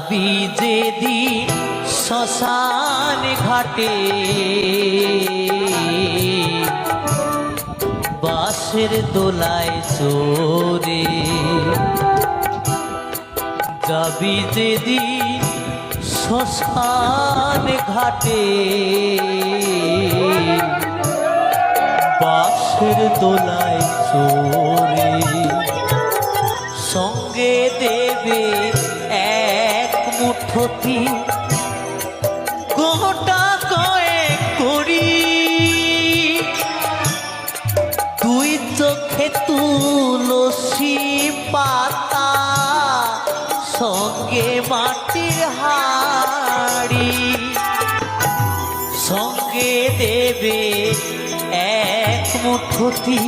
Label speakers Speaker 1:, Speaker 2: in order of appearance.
Speaker 1: যাবি যেদিন শ্মশান ঘাটে বাঁশের দোলায় চড়ে, যাবি যেদিন শ্মশান ঘাটে বাঁশের দোলায় চড়ে, সঙ্গে দেবে এক মুঠোতি গোটা কয়েক করি, দুই চোখে তুলসী পাতা সঙ্গে মাটির হাড়ি, সঙ্গে দেবে এক মুঠোতি